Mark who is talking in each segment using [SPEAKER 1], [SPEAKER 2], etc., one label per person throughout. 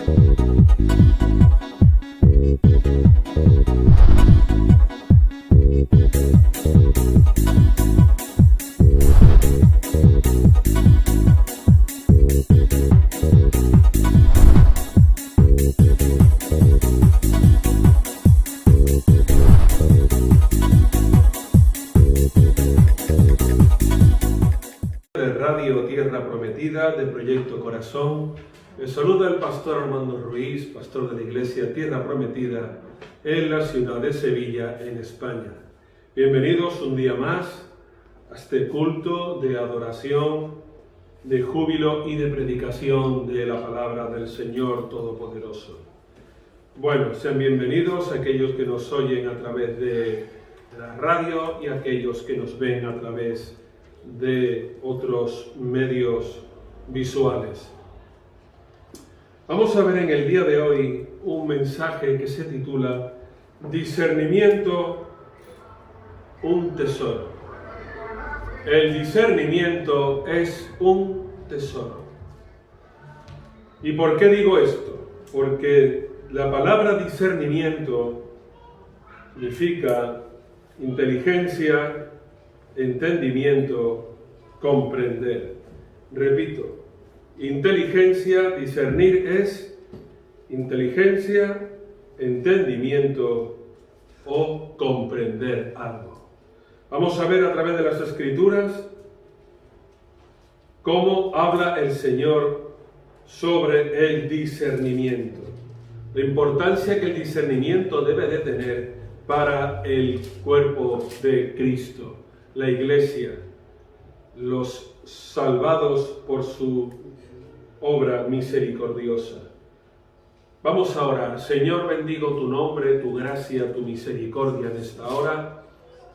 [SPEAKER 1] Radio Tierra Prometida de Proyecto Corazón. Les saluda el pastor Armando Ruiz, pastor de la Iglesia Tierra Prometida en la ciudad de Sevilla, en España. Bienvenidos un día más a este culto de adoración, de júbilo y de predicación de la palabra del Señor Todopoderoso. Bueno, sean bienvenidos a aquellos que nos oyen a través de la radio y a aquellos que nos ven a través de otros medios visuales. Vamos a ver en el día de hoy un mensaje que se titula Discernimiento, un tesoro. El discernimiento es un tesoro. ¿Y por qué digo esto? Porque la palabra discernimiento significa inteligencia, entendimiento, comprender. Repito, inteligencia, discernir es inteligencia, entendimiento o comprender algo. Vamos a ver a través de las Escrituras cómo habla el Señor sobre el discernimiento. La importancia que el discernimiento debe de tener para el cuerpo de Cristo. La Iglesia, los salvados por su obra misericordiosa. Vamos a orar. Señor, bendigo tu nombre, tu gracia, tu misericordia en esta hora.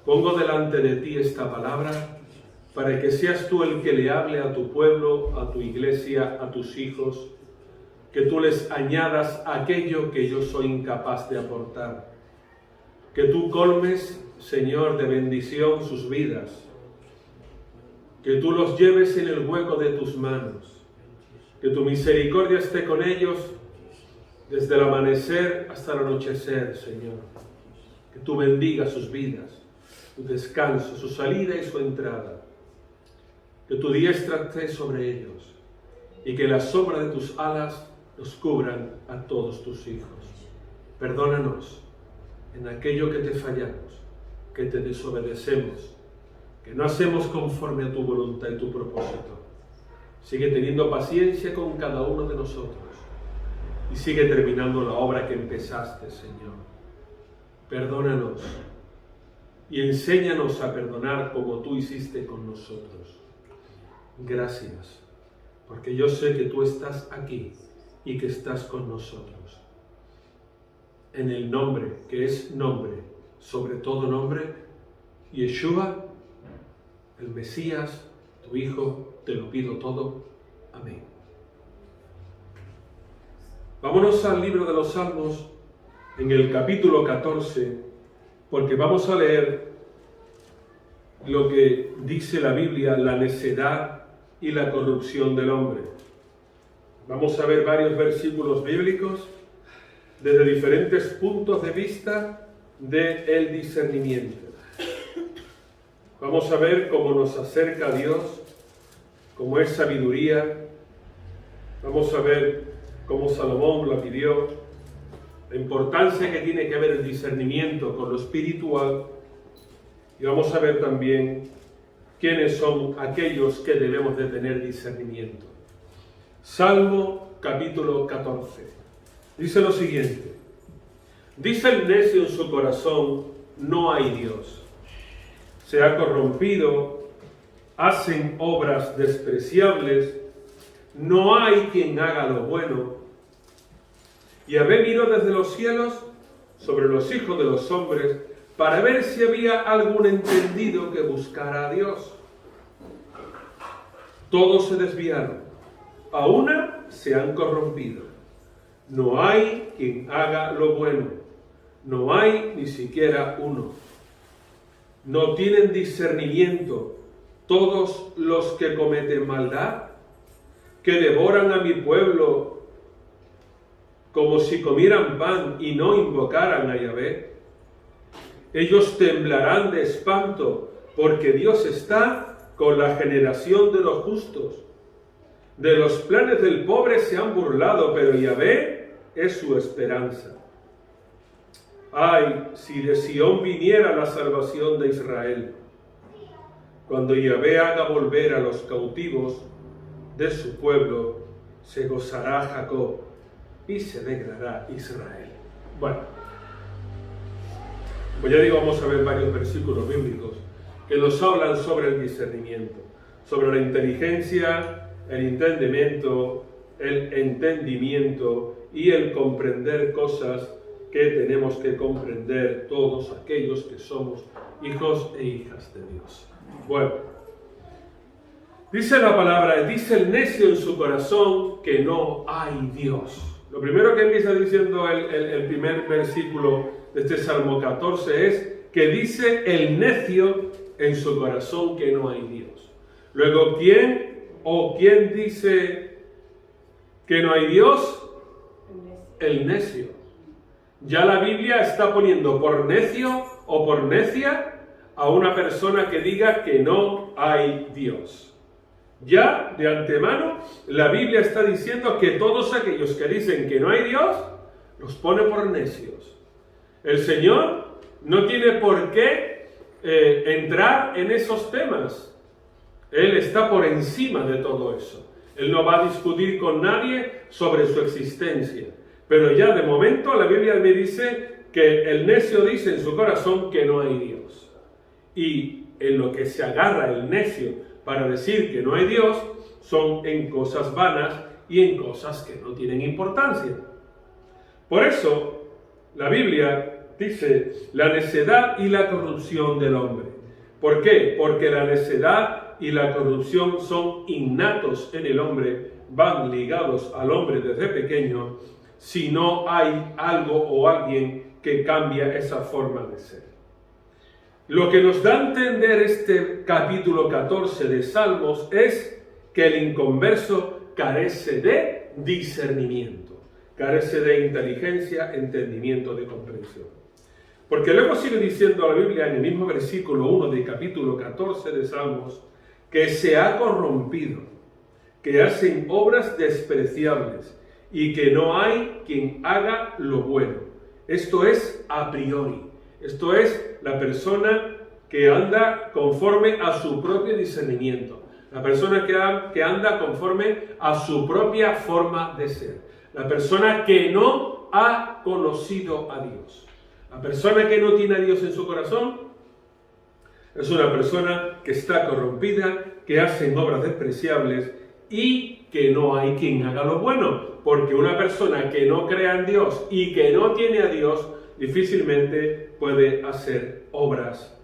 [SPEAKER 1] Pongo delante de ti esta palabra para que seas tú el que le hable a tu pueblo, a tu iglesia, a tus hijos, que tú les añadas aquello que yo soy incapaz de aportar. Que tú colmes, Señor, de bendición sus vidas, que tú los lleves en el hueco de tus manos, que tu misericordia esté con ellos desde el amanecer hasta el anochecer, Señor, que tú bendigas sus vidas, su descanso, su salida y su entrada, que tu diestra esté sobre ellos y que la sombra de tus alas los cubran a todos tus hijos. Perdónanos en aquello que te fallamos, que te desobedecemos, que no hacemos conforme a tu voluntad y tu propósito. Sigue teniendo paciencia con cada uno de nosotros y sigue terminando la obra que empezaste, Señor. Perdónanos y enséñanos a perdonar como tú hiciste con nosotros. Gracias, porque yo sé que tú estás aquí y que estás con nosotros. En el nombre, que es nombre, sobre todo nombre, Yeshua, el Mesías, tu Hijo, te lo pido todo. Amén. Vámonos al libro de los Salmos, en el capítulo 14, porque vamos a leer lo que dice la Biblia, la necedad y la corrupción del hombre. Vamos a ver varios versículos bíblicos desde diferentes puntos de vista del discernimiento. Vamos a ver cómo nos acerca a Dios, cómo es sabiduría. Vamos a ver cómo Salomón lo pidió, la importancia que tiene que ver el discernimiento con lo espiritual. Y vamos a ver también quiénes son aquellos que debemos de tener discernimiento. Salmo capítulo 14. Dice lo siguiente: dice el necio en su corazón, no hay Dios. Se ha corrompido, hacen obras despreciables, no hay quien haga lo bueno. Yahvé miró desde los cielos sobre los hijos de los hombres para ver si había algún entendido que buscara a Dios. Todos se desviaron, a una se han corrompido. No hay quien haga lo bueno, no hay ni siquiera uno. No tienen discernimiento todos los que cometen maldad, que devoran a mi pueblo como si comieran pan y no invocaran a Yahvé. Ellos temblarán de espanto, porque Dios está con la generación de los justos. De los planes del pobre se han burlado, pero Yahvé es su esperanza. Ay, si de Sión viniera la salvación de Israel. Cuando Yahvé haga volver a los cautivos de su pueblo, se gozará Jacob y se alegrará Israel. Bueno, pues ya digo, vamos a ver varios versículos bíblicos que nos hablan sobre el discernimiento, sobre la inteligencia, el entendimiento y el comprender cosas que tenemos que comprender todos aquellos que somos hijos e hijas de Dios. Bueno, dice la palabra, dice el necio en su corazón que no hay Dios. Lo primero que empieza diciendo el primer versículo de este Salmo 14 es que dice el necio en su corazón que no hay Dios. Luego, ¿quién dice que no hay Dios? El necio. Ya la Biblia está poniendo por necio o por necia a una persona que diga que no hay Dios. Ya de antemano la Biblia está diciendo que todos aquellos que dicen que no hay Dios los pone por necios. El Señor no tiene por qué entrar en esos temas. Él está por encima de todo eso. Él no va a discutir con nadie sobre su existencia. Pero ya de momento la Biblia me dice que el necio dice en su corazón que no hay Dios. Y en lo que se agarra el necio para decir que no hay Dios son en cosas vanas y en cosas que no tienen importancia. Por eso la Biblia dice la necedad y la corrupción del hombre. ¿Por qué? Porque la necedad y la corrupción son innatos en el hombre, van ligados al hombre desde pequeño, si no hay algo o alguien que cambia esa forma de ser. Lo que nos da a entender este capítulo 14 de Salmos es que el inconverso carece de discernimiento, carece de inteligencia, entendimiento, de comprensión. Porque luego sigue diciendo la Biblia en el mismo versículo 1 del capítulo 14 de Salmos, que se ha corrompido, que hacen obras despreciables y que no hay quien haga lo bueno. Esto es a priori. Esto es la persona que anda conforme a su propio discernimiento. La persona que anda conforme a su propia forma de ser. La persona que no ha conocido a Dios. La persona que no tiene a Dios en su corazón es una persona que está corrompida, que hace obras despreciables y que no hay quien haga lo bueno. Porque una persona que no crea en Dios y que no tiene a Dios difícilmente puede hacer obras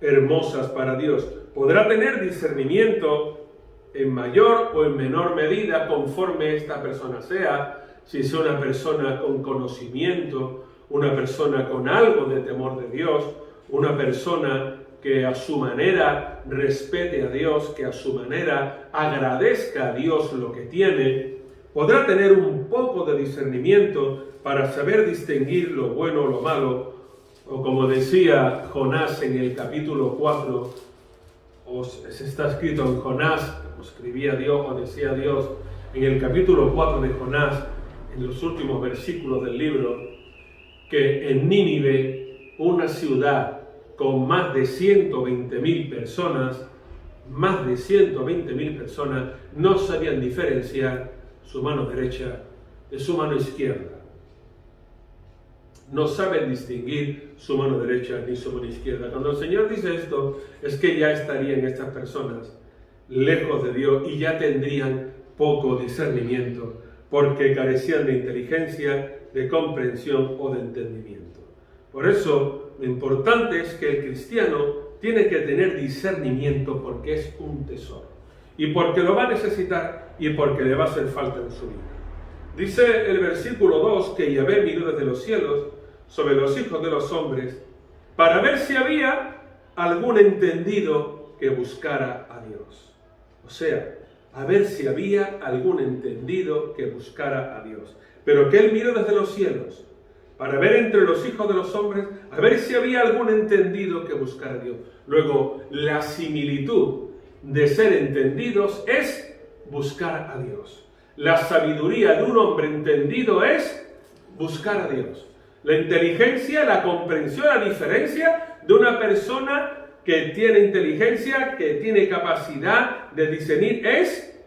[SPEAKER 1] hermosas para Dios. Podrá tener discernimiento en mayor o en menor medida conforme esta persona sea, si es una persona con conocimiento, una persona con algo de temor de Dios, una persona que a su manera respete a Dios, que a su manera agradezca a Dios lo que tiene, podrá tener un poco de discernimiento para saber distinguir lo bueno o lo malo, o como decía Jonás en el capítulo 4, o se está escrito en Jonás, o escribía Dios, o decía Dios, en el capítulo 4 de Jonás, en los últimos versículos del libro, que en Nínive, una ciudad con más de 120.000 personas, no sabían diferenciar su mano derecha de su mano izquierda. No saben distinguir su mano derecha ni su mano izquierda. Cuando el Señor dice esto, es que ya estarían estas personas lejos de Dios y ya tendrían poco discernimiento, porque carecían de inteligencia, de comprensión o de entendimiento. Por eso, lo importante es que el cristiano tiene que tener discernimiento, porque es un tesoro, y porque lo va a necesitar y porque le va a hacer falta en su vida. Dice el versículo 2 que Yahvé miró desde los cielos sobre los hijos de los hombres para ver si había algún entendido que buscara a Dios. O sea, a ver si había algún entendido que buscara a Dios. Pero que él miró desde los cielos para ver entre los hijos de los hombres, a ver si había algún entendido que buscara a Dios. Luego, la similitud de ser entendidos es buscar a Dios. La sabiduría de un hombre entendido es buscar a Dios. La inteligencia, la comprensión, la diferencia de una persona que tiene inteligencia, que tiene capacidad de discernir, es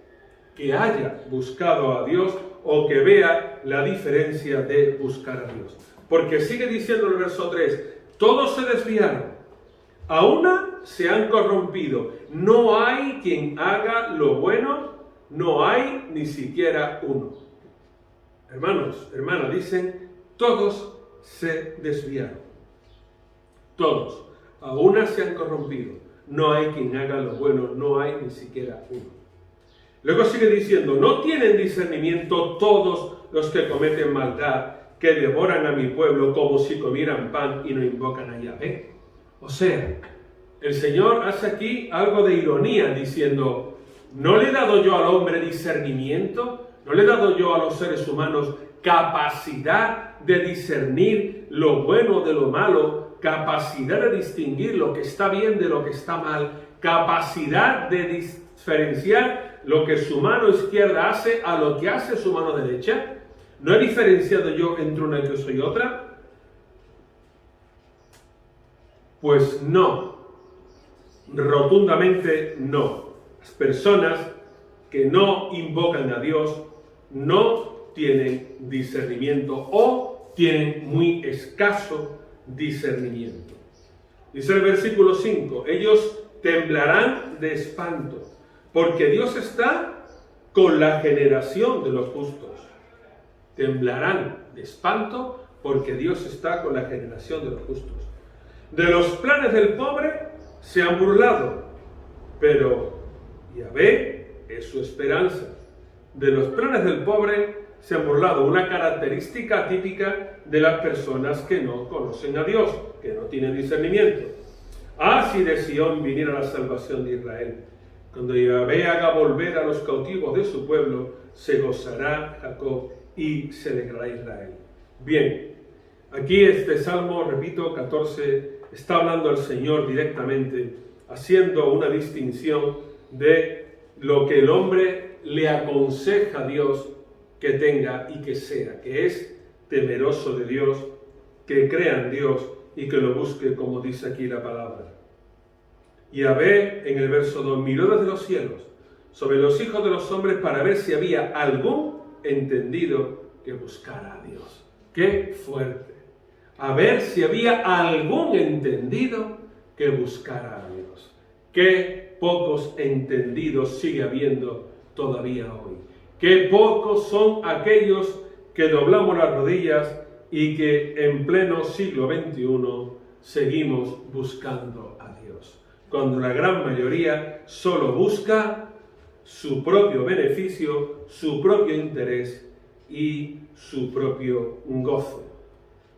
[SPEAKER 1] que haya buscado a Dios o que vea la diferencia de buscar a Dios. Porque sigue diciendo el verso 3, todos se desviaron, a una se han corrompido, no hay quien haga lo bueno, no hay ni siquiera uno. Hermanos, hermanas, dicen, todos se desviaron. Todos, a una se han corrompido, no hay quien haga lo bueno, no hay ni siquiera uno. Luego sigue diciendo, no tienen discernimiento todos los que cometen maldad, que devoran a mi pueblo como si comieran pan y no invocan a Yahvé. O sea, el Señor hace aquí algo de ironía diciendo, ¿no le he dado yo al hombre discernimiento? ¿No le he dado yo a los seres humanos capacidad de discernir lo bueno de lo malo, capacidad de distinguir lo que está bien de lo que está mal, capacidad de diferenciar lo que su mano izquierda hace a lo que hace su mano derecha? ¿No he diferenciado yo entre una cosa y otra? Pues no, rotundamente no. Las personas que no invocan a Dios no tienen discernimiento o tienen muy escaso discernimiento. Dice el versículo 5, ellos temblarán de espanto, porque Dios está con la generación de los justos. Temblarán de espanto, porque Dios está con la generación de los justos. De los planes del pobre se han burlado, pero Yahvé es su esperanza. De los planes del pobre se han burlado, una característica típica de las personas que no conocen a Dios, que no tienen discernimiento. Ah, si de Sión viniera la salvación de Israel. Cuando Yahvé haga volver a los cautivos de su pueblo, se gozará Jacob y se alegrará Israel. Bien, aquí este Salmo, repito, 14, está hablando al Señor directamente, haciendo una distinción de lo que el hombre le aconseja a Dios que tenga y que sea, que es temeroso de Dios, que crea en Dios y que lo busque como dice aquí la palabra. Yahvé, en el verso 2, miró desde los cielos sobre los hijos de los hombres para ver si había algún entendido que buscara a Dios. ¡Qué fuerte! A ver si había algún entendido que buscara a Dios. ¡Qué pocos entendidos sigue habiendo todavía hoy! ¡Qué pocos son aquellos que doblamos las rodillas y que en pleno siglo XXI seguimos buscando a Dios! Cuando la gran mayoría solo busca su propio beneficio, su propio interés y su propio gozo.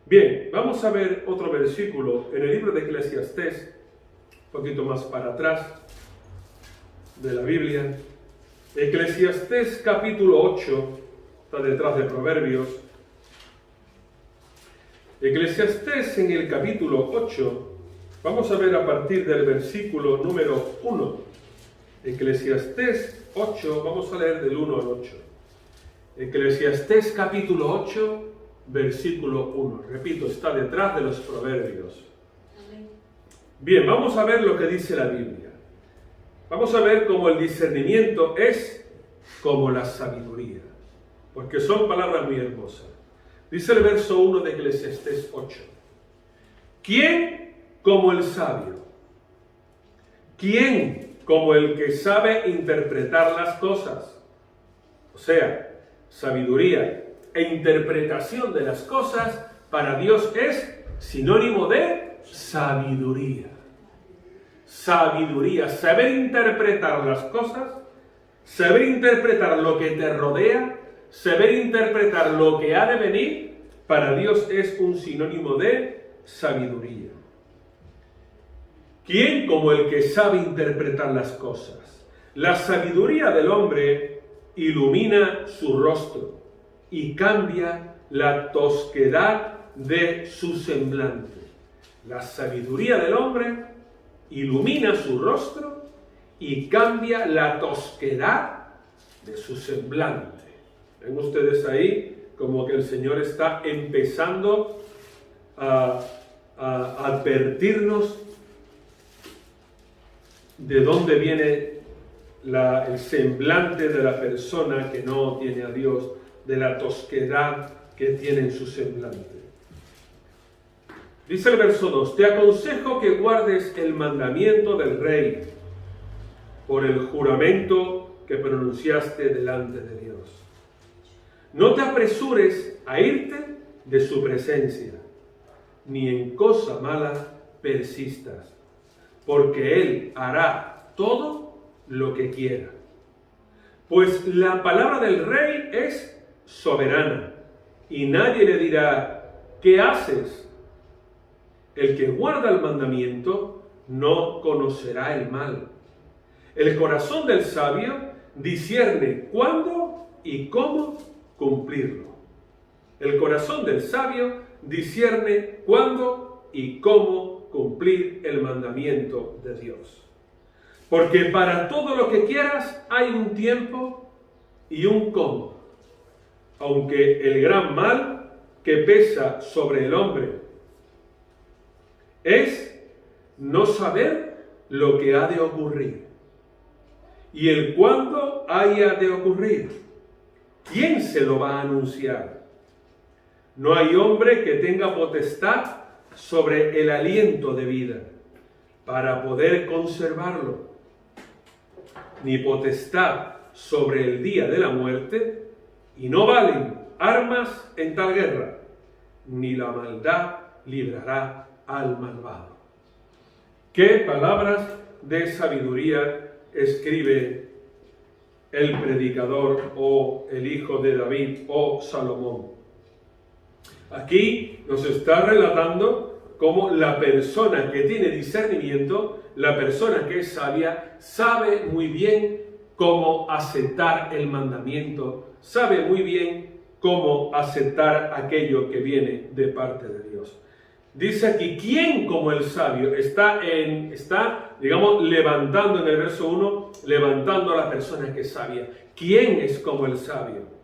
[SPEAKER 1] Bien, vamos a ver otro versículo en el libro de Eclesiastés, un poquito más para atrás de la Biblia. Eclesiastés capítulo 8, está detrás de Proverbios. Eclesiastés en el capítulo 8, vamos a ver a partir del versículo número 1. Eclesiastés 8, vamos a leer del 1 al 8. Eclesiastés capítulo 8, versículo 1. Repito, está detrás de los Proverbios. Bien, vamos a ver lo que dice la Biblia. Vamos a ver cómo el discernimiento es como la sabiduría, porque son palabras muy hermosas. Dice el verso 1 de Eclesiastés 8. ¿Quién como el sabio? ¿Quién como el que sabe interpretar las cosas? O sea, sabiduría e interpretación de las cosas para Dios es sinónimo de sabiduría. Sabiduría, saber interpretar las cosas, saber interpretar lo que te rodea, saber interpretar lo que ha de venir, para Dios es un sinónimo de sabiduría. ¿Quién como el que sabe interpretar las cosas? La sabiduría del hombre ilumina su rostro y cambia la tosquedad de su semblante. La sabiduría del hombre ilumina su rostro y cambia la tosquedad de su semblante. Ven ustedes ahí como que el Señor está empezando a advertirnos de dónde viene el semblante de la persona que no tiene a Dios, de la tosquedad que tiene en su semblante. Dice el verso 2, te aconsejo que guardes el mandamiento del rey por el juramento que pronunciaste delante de Dios. No te apresures a irte de su presencia, ni en cosa mala persistas, porque Él hará todo lo que quiera. Pues la palabra del rey es soberana, y nadie le dirá, ¿qué haces? El que guarda el mandamiento no conocerá el mal. El corazón del sabio discierne cuándo y cómo cumplirlo. El corazón del sabio discierne cuándo y cómo cumplir el mandamiento de Dios. Porque para todo lo que quieras hay un tiempo y un cómo. Aunque el gran mal que pesa sobre el hombre es no saber lo que ha de ocurrir y el cuándo haya de ocurrir. ¿Quién se lo va a anunciar? No hay hombre que tenga potestad sobre el aliento de vida para poder conservarlo, ni potestad sobre el día de la muerte, y no valen armas en tal guerra, ni la maldad librará al malvado. ¿Qué palabras de sabiduría escribe el predicador o el hijo de David o Salomón? Aquí nos está relatando cómo la persona que tiene discernimiento, la persona que es sabia, sabe muy bien cómo aceptar el mandamiento, sabe muy bien cómo aceptar aquello que viene de parte de Dios. Dice aquí, ¿quién como el sabio? Está, digamos, levantando en el verso 1, levantando a la persona que es sabia. ¿Quién es como el sabio?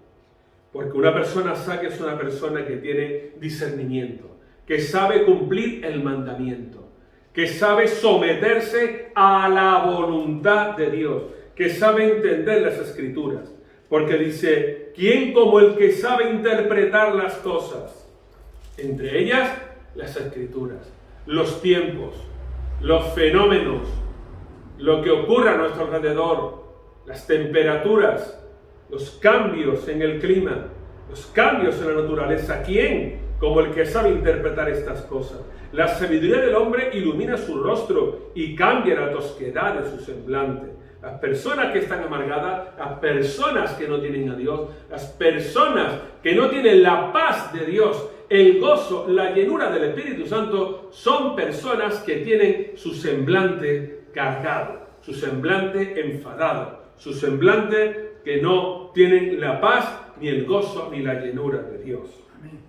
[SPEAKER 1] Porque una persona sabia es una persona que tiene discernimiento, que sabe cumplir el mandamiento, que sabe someterse a la voluntad de Dios, que sabe entender las Escrituras. Porque dice, ¿quién como el que sabe interpretar las cosas? Entre ellas, las Escrituras, los tiempos, los fenómenos, lo que ocurre a nuestro alrededor, las temperaturas, los cambios en el clima, los cambios en la naturaleza. ¿Quién como el que sabe interpretar estas cosas? La sabiduría del hombre ilumina su rostro y cambia la tosquedad de su semblante. Las personas que están amargadas, las personas que no tienen a Dios, las personas que no tienen la paz de Dios, el gozo, la llenura del Espíritu Santo, son personas que tienen su semblante cargado, su semblante enfadado, su semblante que no tienen la paz, ni el gozo, ni la llenura de Dios. Amén.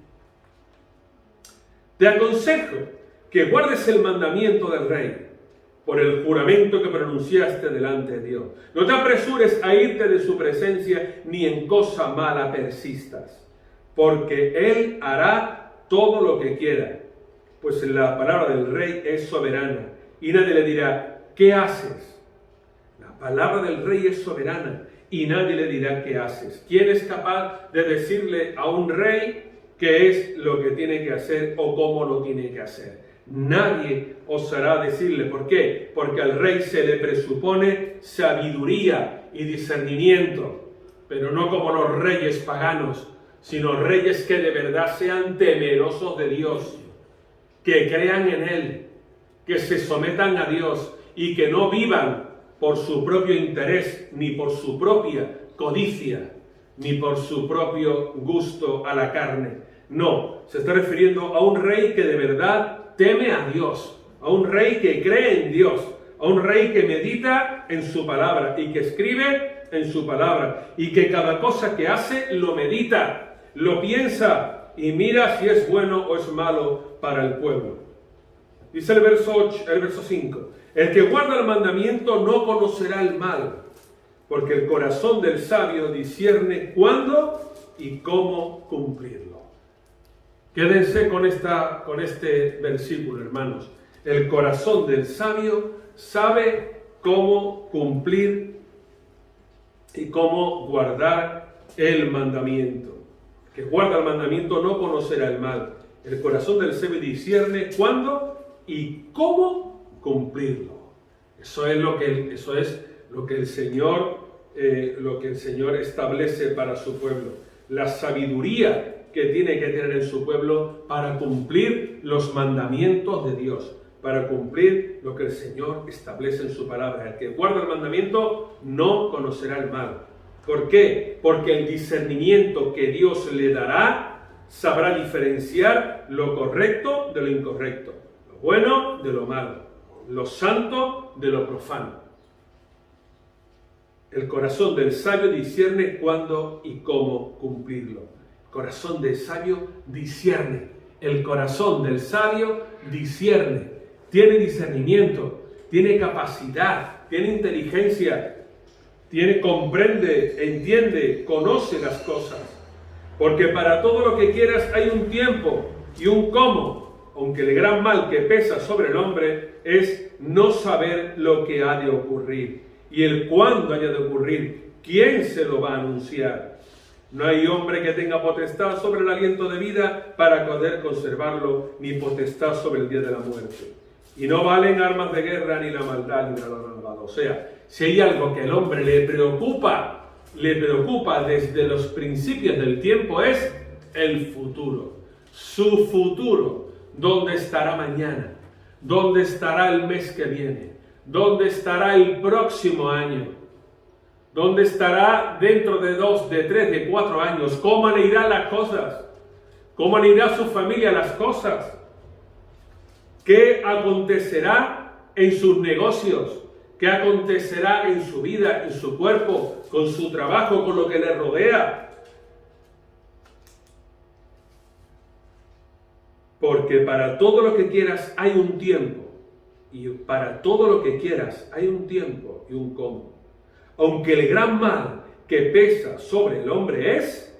[SPEAKER 1] Te aconsejo que guardes el mandamiento del Rey, por el juramento que pronunciaste delante de Dios. No te apresures a irte de su presencia, ni en cosa mala persistas, porque Él hará todo lo que quiera, pues la palabra del Rey es soberana, y nadie le dirá, ¿qué haces? La palabra del Rey es soberana, y nadie le dirá, ¿qué haces? ¿Quién es capaz de decirle a un rey qué es lo que tiene que hacer o cómo lo tiene que hacer? Nadie osará decirle. ¿Por qué? Porque al rey se le presupone sabiduría y discernimiento, pero no como los reyes paganos, sino reyes que de verdad sean temerosos de Dios, que crean en Él, que se sometan a Dios y que no vivan por su propio interés, ni por su propia codicia, ni por su propio gusto a la carne. No, se está refiriendo a un rey que de verdad teme a Dios, a un rey que cree en Dios, a un rey que medita medita en su palabra y que escribe en su palabra y que cada cosa que hace lo medita, lo piensa y mira si es bueno o es malo para el pueblo. Dice el verso 5, el que guarda el mandamiento no conocerá el mal, porque el corazón del sabio discierne cuándo y cómo cumplirlo. Quédense con este versículo, hermanos. El corazón del sabio sabe cómo cumplir y cómo guardar el mandamiento. Que guarda el mandamiento no conocerá el mal. El corazón del sabio discierne cuándo y cómo cumplirlo. Eso es lo que el Señor establece para su pueblo. La sabiduría que tiene que tener en su pueblo para cumplir los mandamientos de Dios, para cumplir lo que el Señor establece en su palabra. El que guarda el mandamiento no conocerá el mal. ¿Por qué? Porque el discernimiento que Dios le dará sabrá diferenciar lo correcto de lo incorrecto, lo bueno de lo malo, lo santo de lo profano. El corazón del sabio discierne cuándo y cómo cumplirlo. El corazón del sabio discierne. El corazón del sabio discierne. Tiene discernimiento, tiene capacidad, tiene inteligencia, comprende, entiende, conoce las cosas. Porque para todo lo que quieras hay un tiempo y un cómo, aunque el gran mal que pesa sobre el hombre es no saber lo que ha de ocurrir. Y el cuándo haya de ocurrir, ¿quién se lo va a anunciar? No hay hombre que tenga potestad sobre el aliento de vida para poder conservarlo, ni potestad sobre el día de la muerte. Y no valen armas de guerra, ni la maldad, ni la malvada. O sea, si hay algo que al hombre le preocupa desde los principios del tiempo es el futuro. Su futuro. ¿Dónde estará mañana? ¿Dónde estará el mes que viene? ¿Dónde estará el próximo año? ¿Dónde estará dentro de 2, de 3, de 4 años? ¿Cómo le irán las cosas? ¿Cómo le irá a su familia las cosas? ¿Qué acontecerá en sus negocios? ¿Qué acontecerá en su vida, en su cuerpo, con su trabajo, con lo que le rodea? Porque para todo lo que quieras hay un tiempo. Y para todo lo que quieras hay un tiempo y un cómo. Aunque el gran mal que pesa sobre el hombre es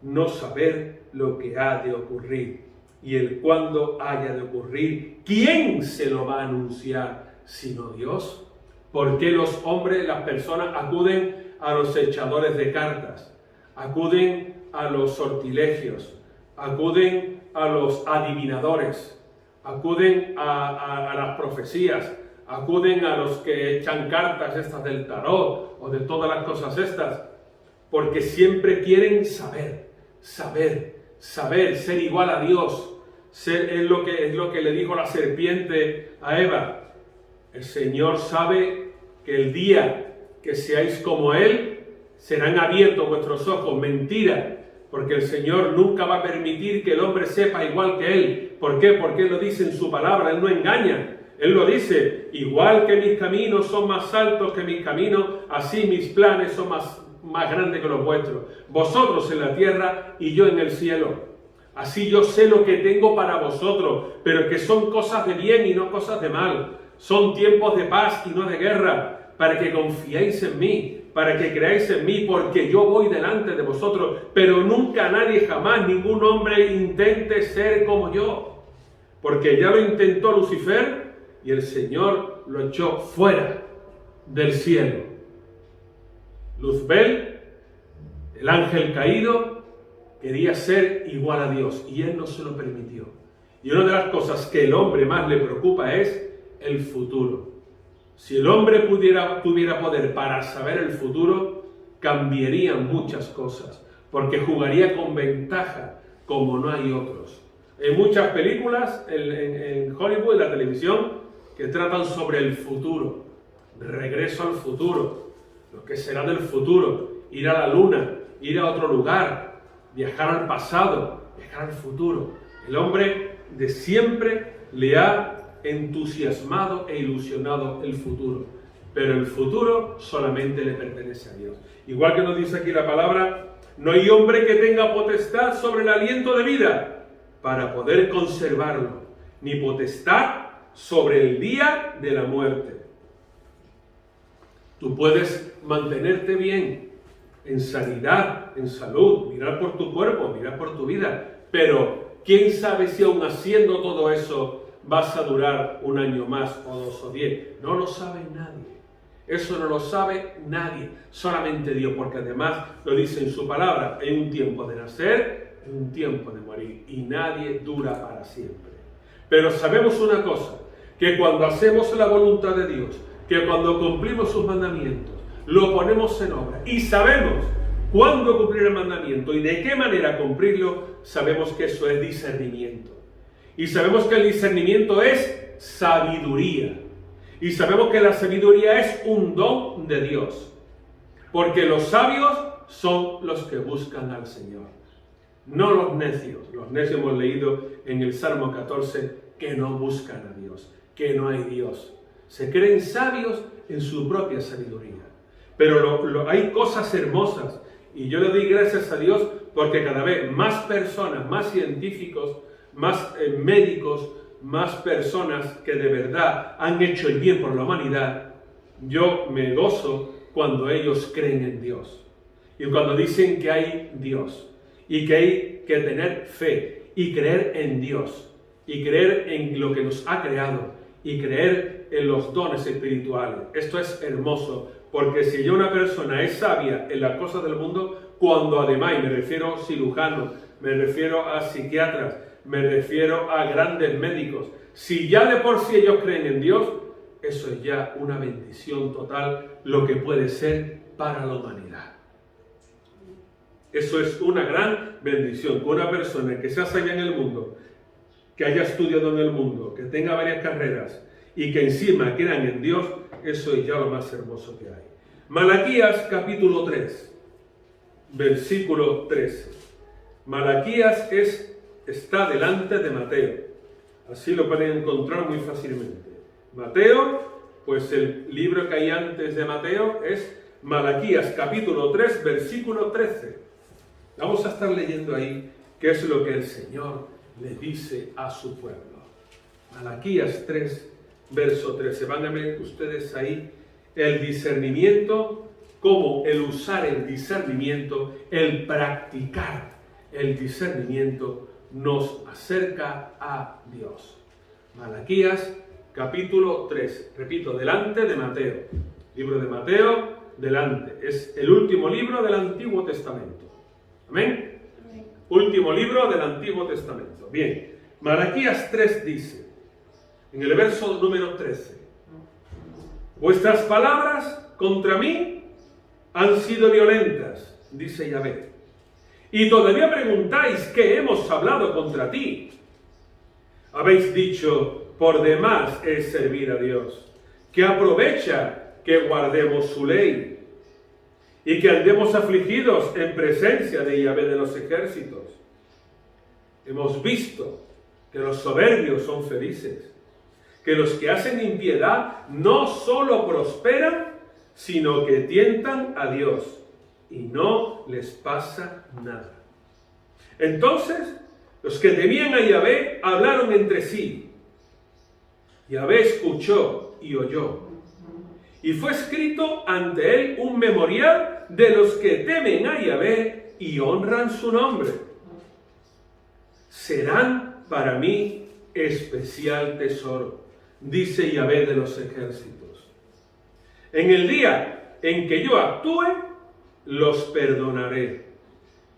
[SPEAKER 1] no saber lo que ha de ocurrir y el cuándo haya de ocurrir. ¿Quién se lo va a anunciar sino Dios? ¿Por qué los hombres, las personas acuden a los echadores de cartas? Acuden a los sortilegios, acuden a los adivinadores, acuden a las profecías, acuden a los que echan cartas estas del tarot o de todas las cosas estas, porque siempre quieren saber, ser igual a Dios. Es lo que le dijo la serpiente a Eva. El Señor sabe que el día que seáis como Él, serán abiertos vuestros ojos. Mentira. Porque el Señor nunca va a permitir que el hombre sepa igual que Él. ¿Por qué? Porque Él lo dice en su palabra, Él no engaña. Él lo dice, igual que mis caminos son más altos que mis caminos, así mis planes son más grandes que los vuestros. Vosotros en la tierra y yo en el cielo. Así yo sé lo que tengo para vosotros, pero que son cosas de bien y no cosas de mal. Son tiempos de paz y no de guerra, para que confiéis en mí, para que creáis en mí, porque yo voy delante de vosotros, pero nunca nadie, jamás, ningún hombre intente ser como yo, porque ya lo intentó Lucifer y el Señor lo echó fuera del cielo. Luzbel, el ángel caído, quería ser igual a Dios y él no se lo permitió. Y una de las cosas que el hombre más le preocupa es el futuro. Si el hombre tuviera poder para saber el futuro, cambiarían muchas cosas, porque jugaría con ventaja como no hay otros. Hay muchas películas en Hollywood, en la televisión, que tratan sobre el futuro, regreso al futuro, lo que será del futuro, ir a la luna, ir a otro lugar, viajar al pasado, viajar al futuro. El hombre de siempre le ha entusiasmado e ilusionado el futuro. pero el futuro solamente le pertenece a Dios. Igual que nos dice aquí la palabra, no hay hombre que tenga potestad sobre el aliento de vida para poder conservarlo, ni potestad sobre el día de la muerte. Tú puedes mantenerte bien, en sanidad, en salud, mirar por tu cuerpo, mirar por tu vida, pero quién sabe si aún haciendo todo eso vas a durar 1 año más, o 2 o 10. No lo sabe nadie. Eso no lo sabe nadie, solamente Dios, porque además lo dice en su palabra, hay un tiempo de nacer, hay un tiempo de morir, y nadie dura para siempre. Pero sabemos una cosa, que cuando hacemos la voluntad de Dios, que cuando cumplimos sus mandamientos, lo ponemos en obra, y sabemos cuándo cumplir el mandamiento y de qué manera cumplirlo, sabemos que eso es discernimiento. Y sabemos que el discernimiento es sabiduría. Y sabemos que la sabiduría es un don de Dios, porque los sabios son los que buscan al Señor, no los necios. Los necios hemos leído en el Salmo 14 que no buscan a Dios, que no hay Dios. Se creen sabios en su propia sabiduría. Pero hay cosas hermosas, y yo le doy gracias a Dios porque cada vez más personas, más científicos, más médicos, más personas que de verdad han hecho el bien por la humanidad, yo me gozo cuando ellos creen en Dios. Y cuando dicen que hay Dios, y que hay que tener fe, y creer en Dios, y creer en lo que nos ha creado, y creer en los dones espirituales. Esto es hermoso, porque si ya una persona es sabia en las cosas del mundo, cuando además, y me refiero a cirujanos, me refiero a psiquiatras, me refiero a grandes médicos, si ya de por sí ellos creen en Dios, eso es ya una bendición total, lo que puede ser para la humanidad. Eso es una gran bendición, que una persona que sea sabia en el mundo, que haya estudiado en el mundo, que tenga varias carreras y que encima crean en Dios, eso es ya lo más hermoso que hay. Malaquías capítulo 3, versículo 13. Malaquías está delante de Mateo. Así lo pueden encontrar muy fácilmente. Mateo, pues el libro que hay antes de Mateo es Malaquías capítulo 3, versículo 13. Vamos a estar leyendo ahí qué es lo que el Señor le dice a su pueblo. Malaquías 3, verso 13. Van a ver ustedes ahí el discernimiento, cómo el usar el discernimiento, el practicar el discernimiento nos acerca a Dios. Malaquías capítulo 3, repito, delante de Mateo. Libro de Mateo, delante. Es el último libro del Antiguo Testamento. ¿Amén? Amén. Último libro del Antiguo Testamento. Bien, Malaquías 3 dice, en el verso número 13, vuestras palabras contra mí han sido violentas, dice Yahvé, y todavía preguntáis qué hemos hablado contra ti. Habéis dicho, por demás es servir a Dios, que aprovecha que guardemos su ley y que andemos afligidos en presencia de Yahvé de los ejércitos. Hemos visto que los soberbios son felices, que los que hacen impiedad no solo prosperan, sino que tientan a Dios y no les pasa nada. Entonces, los que temían a Yahvé hablaron entre sí. Yahvé escuchó y oyó. Y fue escrito ante él un memorial de los que temen a Yahvé y honran su nombre. Serán para mí especial tesoro, dice Yahvé de los ejércitos. En el día en que yo actúe, los perdonaré,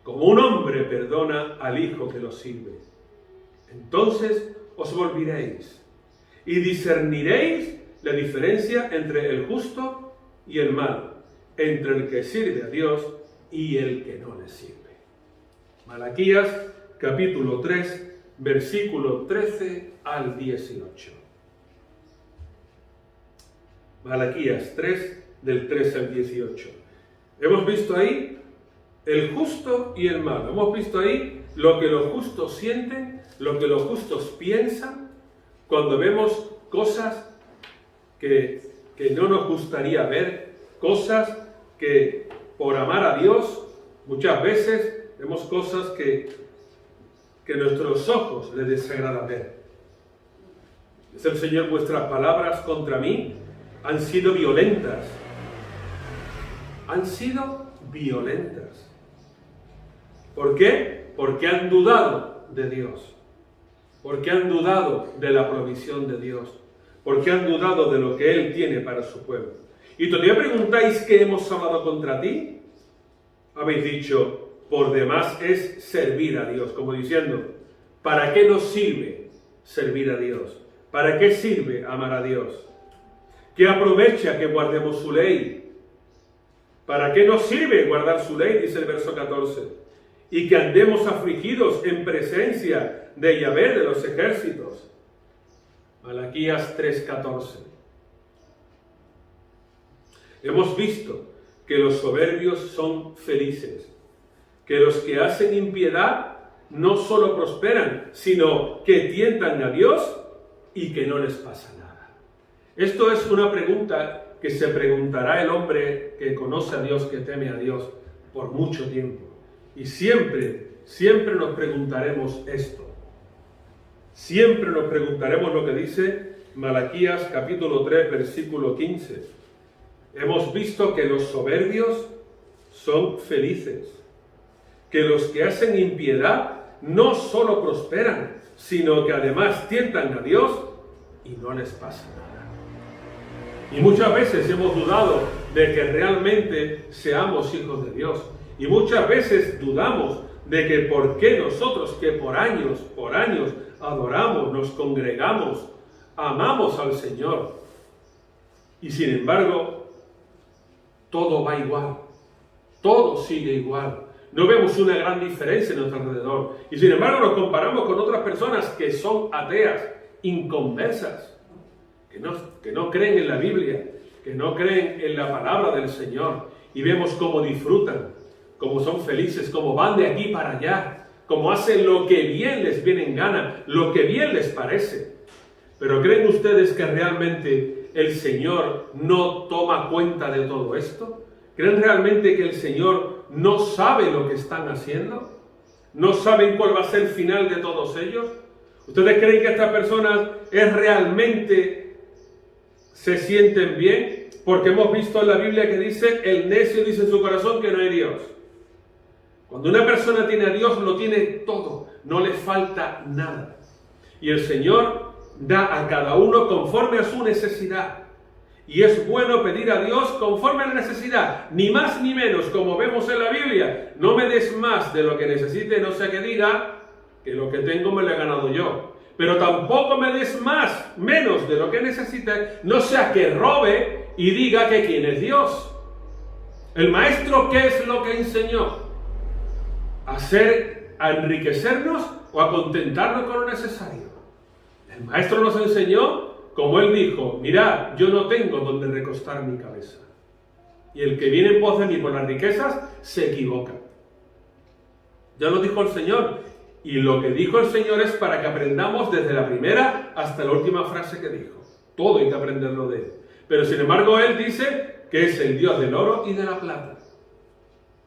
[SPEAKER 1] como un hombre perdona al hijo que lo sirve. Entonces os volveréis y discerniréis la diferencia entre el justo y el malo, entre el que sirve a Dios y el que no le sirve. Malaquías capítulo 3, versículo 13 al 18. Malaquías 3, del 13 al 18. Hemos visto ahí el justo y el malo. Hemos visto ahí lo que los justos sienten, lo que los justos piensan, cuando vemos cosas que que no nos gustaría ver, cosas que por amar a Dios muchas veces vemos cosas que nuestros ojos les desagrada ver. Dice el Señor, vuestras palabras contra mí han sido violentas. Han sido violentas. ¿Por qué? Porque han dudado de Dios. Porque han dudado de la provisión de Dios. Porque han dudado de lo que Él tiene para su pueblo. Y todavía preguntáis qué hemos hablado contra ti. Habéis dicho, por demás es servir a Dios. Como diciendo, ¿para qué nos sirve servir a Dios? ¿Para qué sirve amar a Dios? ¿Qué aprovecha que guardemos su ley? ¿Para qué nos sirve guardar su ley? Dice el verso 14. Y que andemos afligidos en presencia de Yahvé de los ejércitos. Malaquías 3:14. Hemos visto que los soberbios son felices, que los que hacen impiedad no solo prosperan, sino que tientan a Dios y que no les pasa nada. Esto es una pregunta que se preguntará el hombre que conoce a Dios, que teme a Dios por mucho tiempo. Y siempre nos preguntaremos esto. Siempre nos preguntaremos lo que dice Malaquías capítulo 3, versículo 15. Hemos visto que los soberbios son felices, que los que hacen impiedad no solo prosperan, sino que además tientan a Dios y no les pasa nada. Y muchas veces hemos dudado de que realmente seamos hijos de Dios. Y muchas veces dudamos de que por qué nosotros, que por años adoramos, nos congregamos, amamos al Señor. Y sin embargo, todo va igual. Todo sigue igual. No vemos una gran diferencia en nuestro alrededor. Y sin embargo nos comparamos con otras personas que son ateas, inconversas, que no creen en la Biblia, que no creen en la palabra del Señor. Y vemos cómo disfrutan, cómo son felices, cómo van de aquí para allá, cómo hacen lo que bien les viene en gana, lo que bien les parece. Pero ¿creen ustedes que realmente el Señor no toma cuenta de todo esto? ¿Creen realmente que el Señor no sabe lo que están haciendo? ¿No saben cuál va a ser el final de todos ellos? ¿Ustedes creen que estas personas se sienten bien? Porque hemos visto en la Biblia que dice, el necio dice en su corazón que no hay Dios. Cuando una persona tiene a Dios, lo tiene todo, no le falta nada. Y el Señor da a cada uno conforme a su necesidad. Y es bueno pedir a Dios conforme a la necesidad, ni más ni menos, como vemos en la Biblia. No me des más de lo que necesite, no sea que diga que lo que tengo me lo he ganado yo. Pero tampoco me des menos de lo que necesite, no sea que robe y diga que quién es Dios. El maestro, ¿qué es lo que enseñó? ¿A enriquecernos o a contentarnos con lo necesario? El maestro nos enseñó, como él dijo, mirad, yo no tengo donde recostar mi cabeza. Y el que viene en pos de mí por las riquezas, se equivoca. Ya lo dijo el Señor. Y lo que dijo el Señor es para que aprendamos desde la primera hasta la última frase que dijo. Todo hay que aprenderlo de Él. Pero sin embargo Él dice que es el Dios del oro y de la plata.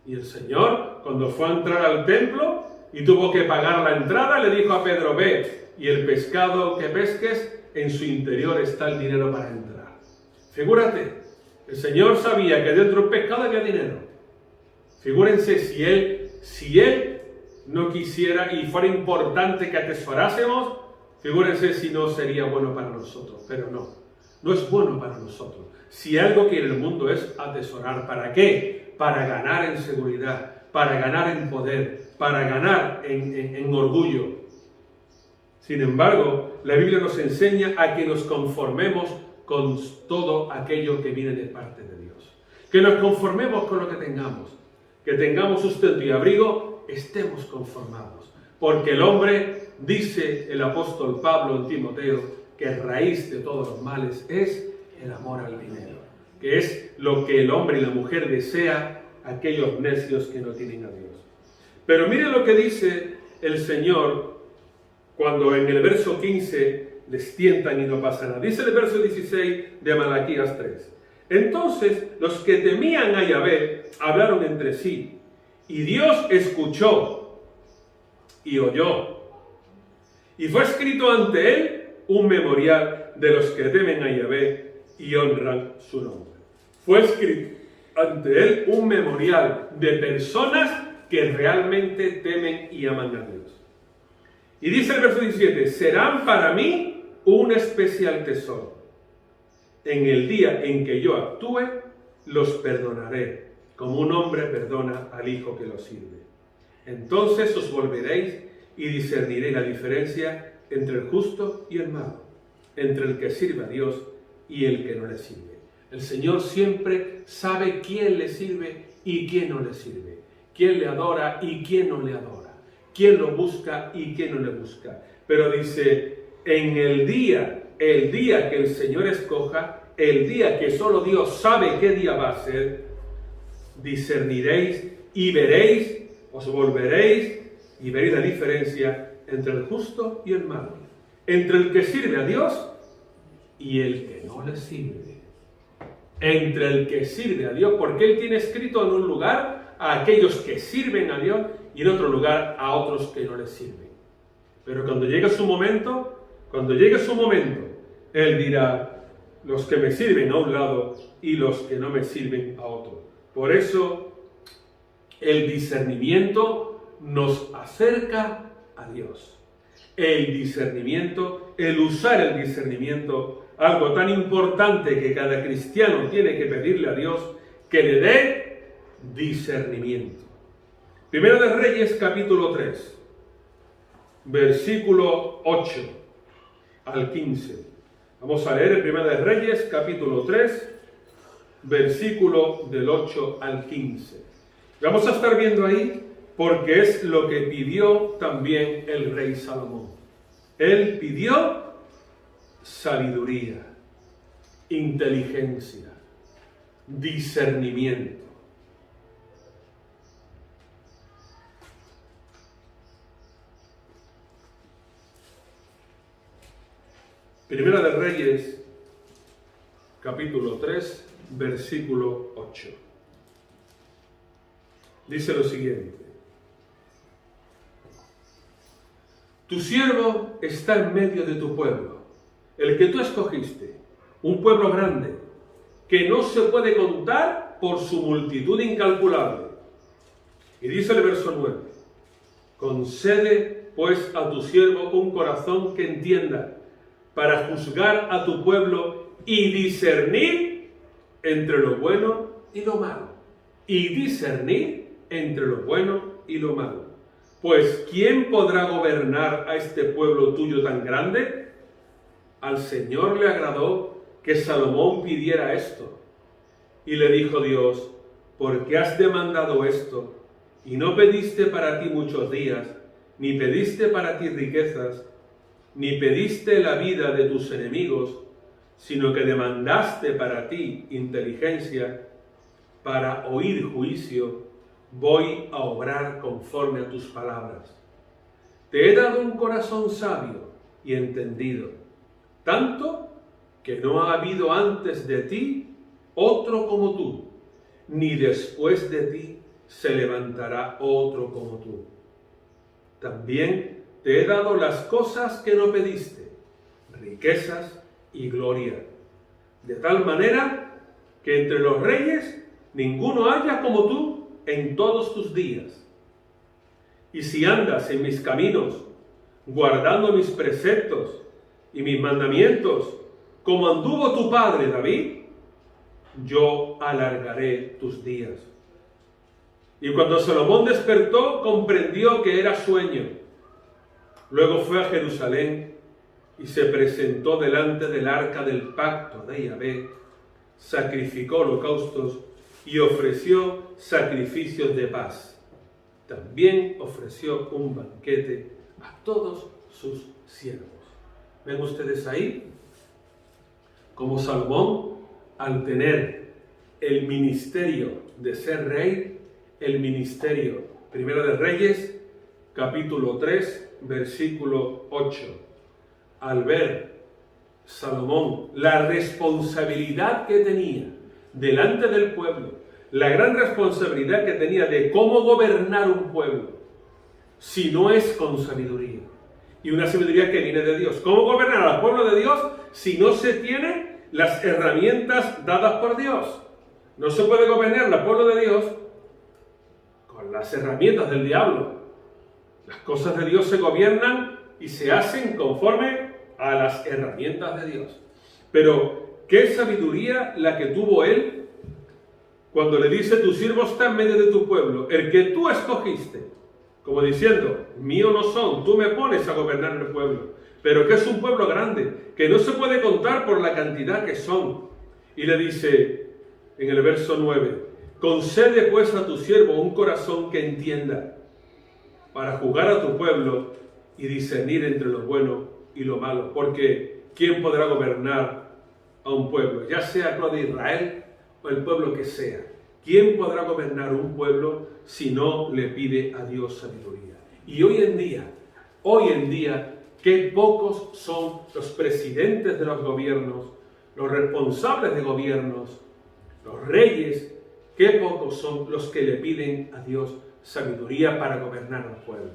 [SPEAKER 1] Y el Señor, cuando fue a entrar al templo y tuvo que pagar la entrada, le dijo a Pedro, ve, y el pescado que pesques, en su interior está el dinero para entrar. Figúrate, el Señor sabía que dentro del pescado había dinero. Figúrense si Él no quisiera y fuera importante que atesorásemos, figúrense si no sería bueno para nosotros. Pero no es bueno para nosotros. Si algo quiere el mundo es atesorar. ¿Para qué? Para ganar en seguridad, para ganar en poder, para ganar en orgullo. Sin embargo, la Biblia nos enseña a que nos conformemos con todo aquello que viene de parte de Dios. Que nos conformemos con lo que tengamos. Que tengamos sustento y abrigo, estemos conformados. Porque el hombre, dice el apóstol Pablo en Timoteo, que raíz de todos los males es el amor al dinero. Que es lo que el hombre y la mujer desea, aquellos necios que no tienen a Dios. Pero mire lo que dice el Señor cuando en el verso 15 les tientan y no pasa nada. Dice el verso 16 de Malaquías 3. Entonces los que temían a Yahvé hablaron entre sí, y Dios escuchó y oyó. Y fue escrito ante él un memorial de los que temen a Yahvé y honran su nombre. Fue escrito ante él un memorial de personas que realmente temen y aman a Dios. Y dice el verso 17, serán para mí un especial tesoro. En el día en que yo actúe, los perdonaré, como un hombre perdona al hijo que lo sirve. Entonces os volveréis y discerniréis la diferencia entre el justo y el malo, entre el que sirve a Dios y el que no le sirve. El Señor siempre sabe quién le sirve y quién no le sirve, quién le adora y quién no le adora, quién lo busca y quién no le busca. Pero dice, en el día que el Señor escoja, el día que solo Dios sabe qué día va a ser, discerniréis y veréis, os volveréis y veréis la diferencia entre el justo y el malo, entre el que sirve a Dios y el que no le sirve. Entre el que sirve a Dios, porque Él tiene escrito en un lugar a aquellos que sirven a Dios y en otro lugar a otros que no les sirven. Pero cuando llegue su momento, Él dirá, los que me sirven a un lado y los que no me sirven a otro. Por eso, el discernimiento nos acerca a Dios. El discernimiento, el usar el discernimiento, algo tan importante que cada cristiano tiene que pedirle a Dios que le dé discernimiento. Primero de Reyes, capítulo 3, versículo 8 al 15. Vamos a leer el Primero de Reyes, capítulo 3, versículo del 8 al 15. Vamos a estar viendo ahí porque es lo que pidió también el rey Salomón. Él pidió sabiduría, inteligencia, discernimiento. Primera de Reyes, capítulo 3, versículo 8. Dice lo siguiente. Tu siervo está en medio de tu pueblo, el que tú escogiste, un pueblo grande, que no se puede contar por su multitud incalculable. Y dice el verso 9, concede pues a tu siervo un corazón que entienda, para juzgar a tu pueblo y discernir entre lo bueno y lo malo. Y discernir entre lo bueno y lo malo. Pues, ¿quién podrá gobernar a este pueblo tuyo tan grande? Al Señor le agradó que Salomón pidiera esto. Y le dijo Dios, ¿por qué has demandado esto? Y no pediste para ti muchos días, ni pediste para ti riquezas, ni pediste la vida de tus enemigos, sino que demandaste para ti inteligencia, para oír juicio, voy a obrar conforme a tus palabras. Te he dado un corazón sabio y entendido, tanto que no ha habido antes de ti otro como tú, ni después de ti se levantará otro como tú. También te he dado las cosas que no pediste, riquezas y gloria, de tal manera que entre los reyes ninguno haya como tú en todos tus días. Y si andas en mis caminos, guardando mis preceptos y mis mandamientos, como anduvo tu padre David, yo alargaré tus días. Y cuando Salomón despertó, comprendió que era sueño. Luego fue a Jerusalén y se presentó delante del arca del pacto de Yahvé, sacrificó holocaustos y ofreció sacrificios de paz. También ofreció un banquete a todos sus siervos. ¿Ven ustedes ahí? Como Salomón, al tener el ministerio de ser rey, el ministerio, Primero de Reyes, capítulo 3, versículo 8. al ver Salomón la responsabilidad que tenía delante del pueblo, la gran responsabilidad que tenía de cómo gobernar un pueblo, si no es con sabiduría, y una sabiduría que viene de Dios. ¿Cómo gobernar al pueblo de Dios si no se tienen las herramientas dadas por Dios? No se puede gobernar al pueblo de Dios con las herramientas del diablo. Las cosas de Dios se gobiernan y se hacen conforme a las herramientas de Dios. Pero, ¿qué sabiduría la que tuvo él cuando le dice: tu siervo está en medio de tu pueblo, el que tú escogiste? Como diciendo: mío no son, tú me pones a gobernar el pueblo. Pero que es un pueblo grande, que no se puede contar por la cantidad que son. Y le dice en el verso 9: concede pues a tu siervo un corazón que entienda, para juzgar a tu pueblo y discernir entre lo bueno y lo malo. Porque ¿quién podrá gobernar a un pueblo? Ya sea el pueblo de Israel o el pueblo que sea. ¿Quién podrá gobernar un pueblo si no le pide a Dios sabiduría? Y hoy en día, qué pocos son los presidentes de los gobiernos, los responsables de gobiernos, los reyes, qué pocos son los que le piden a Dios sabiduría para gobernar al pueblo.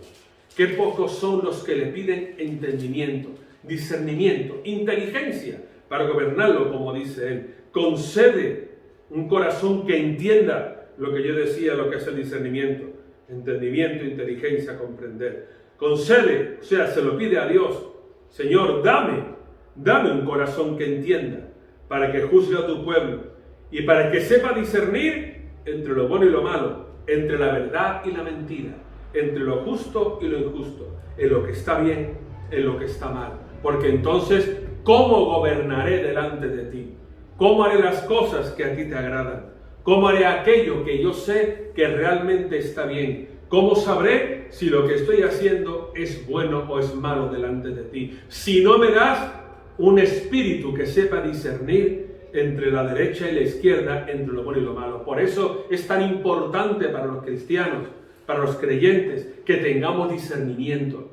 [SPEAKER 1] Qué pocos son los que le piden entendimiento, discernimiento, inteligencia para gobernarlo, como dice él. Concede un corazón que entienda lo que yo decía, lo que es el discernimiento, entendimiento, inteligencia, comprender. Concede, o sea, se lo pide a Dios: Señor, dame un corazón que entienda, para que juzgue a tu pueblo y para que sepa discernir entre lo bueno y lo malo, entre la verdad y la mentira, entre lo justo y lo injusto, en lo que está bien, en lo que está mal. Porque entonces, ¿cómo gobernaré delante de ti? ¿Cómo haré las cosas que a ti te agradan? ¿Cómo haré aquello que yo sé que realmente está bien? ¿Cómo sabré si lo que estoy haciendo es bueno o es malo delante de ti? Si no me das un espíritu que sepa discernir entre la derecha y la izquierda, entre lo bueno y lo malo. Por eso es tan importante para los cristianos, para los creyentes, que tengamos discernimiento,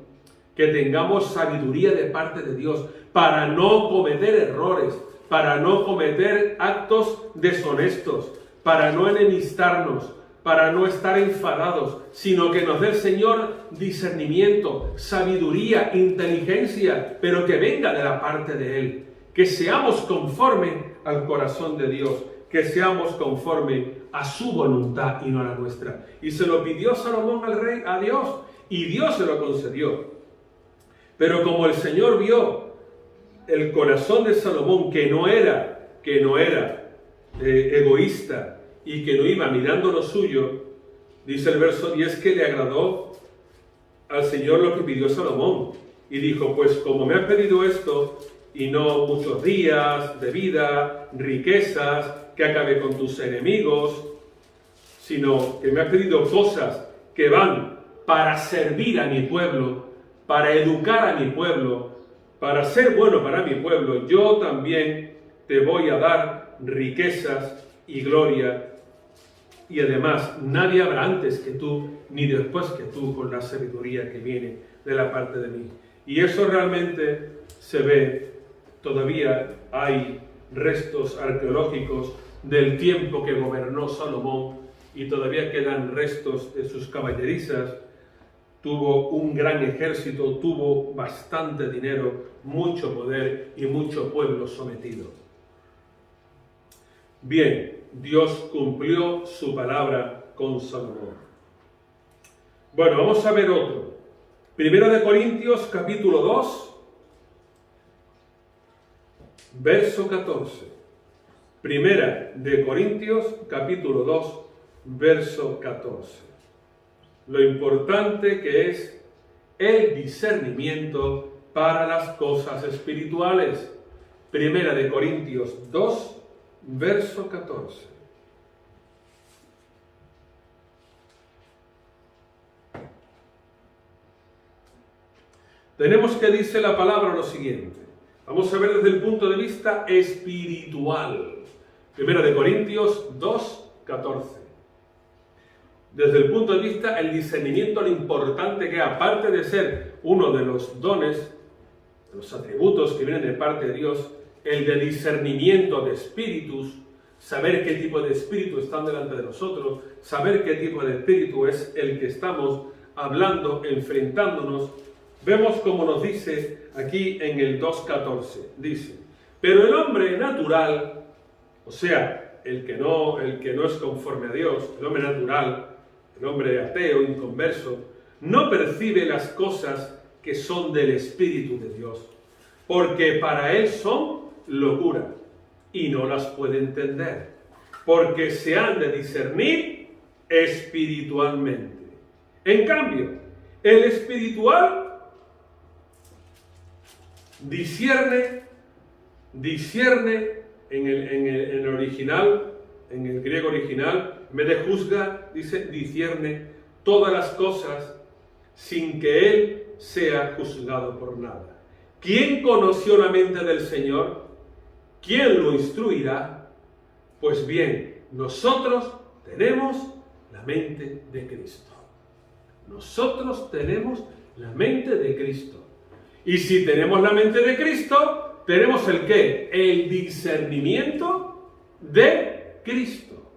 [SPEAKER 1] que tengamos sabiduría de parte de Dios, para no cometer errores, para no cometer actos deshonestos, para no enemistarnos, para no estar enfadados, sino que nos dé el Señor discernimiento, sabiduría, inteligencia, pero que venga de la parte de Él. Que seamos conforme al corazón de Dios, que seamos conforme a su voluntad y no a la nuestra. Y se lo pidió Salomón al rey, a Dios, y Dios se lo concedió. Pero como el Señor vio el corazón de Salomón, que no era egoísta y que no iba mirando lo suyo, dice el verso 10 que le agradó al Señor lo que pidió Salomón. Y dijo: pues como me has pedido esto, y no muchos días de vida, riquezas, que acabe con tus enemigos, sino que me has pedido cosas que van para servir a mi pueblo, para educar a mi pueblo, para ser bueno para mi pueblo, yo también te voy a dar riquezas y gloria. Y además, nadie habrá antes que tú, ni después que tú, con la sabiduría que viene de la parte de mí. Y eso realmente se ve. Todavía hay restos arqueológicos del tiempo que gobernó Salomón y todavía quedan restos de sus caballerizas. Tuvo un gran ejército, tuvo bastante dinero, mucho poder y mucho pueblo sometido. Bien, Dios cumplió su palabra con Salomón. Bueno, vamos a ver otro. Primero de Corintios, capítulo 2. Verso 14. Primera de Corintios, capítulo 2, verso 14. Lo importante que es el discernimiento para las cosas espirituales. Primera de Corintios 2, verso 14. Tenemos que dice la palabra lo siguiente. Vamos a ver desde el punto de vista espiritual. Primera de Corintios 2, 14. Desde el punto de vista, el discernimiento, lo importante que, aparte de ser uno de los dones los atributos que vienen de parte de Dios, el de discernimiento de espíritus, saber qué tipo de espíritu están delante de nosotros, saber qué tipo de espíritu es el que estamos hablando, enfrentándonos. Vemos como nos dice aquí en el 2.14, dice, pero el hombre natural, o sea, el que no es conforme a Dios, el hombre natural, el hombre ateo, inconverso, no percibe las cosas que son del Espíritu de Dios, porque para él son locura y no las puede entender, porque se han de discernir espiritualmente. En cambio, el espiritual discierne en el original, en el griego original, en vez de juzga, dice discierne todas las cosas sin que él sea juzgado por nada. ¿Quién conoció la mente del Señor? ¿Quién lo instruirá? Pues bien, nosotros tenemos la mente de Cristo. Nosotros tenemos la mente de Cristo. Y si tenemos la mente de Cristo, tenemos el ¿qué? El discernimiento de Cristo.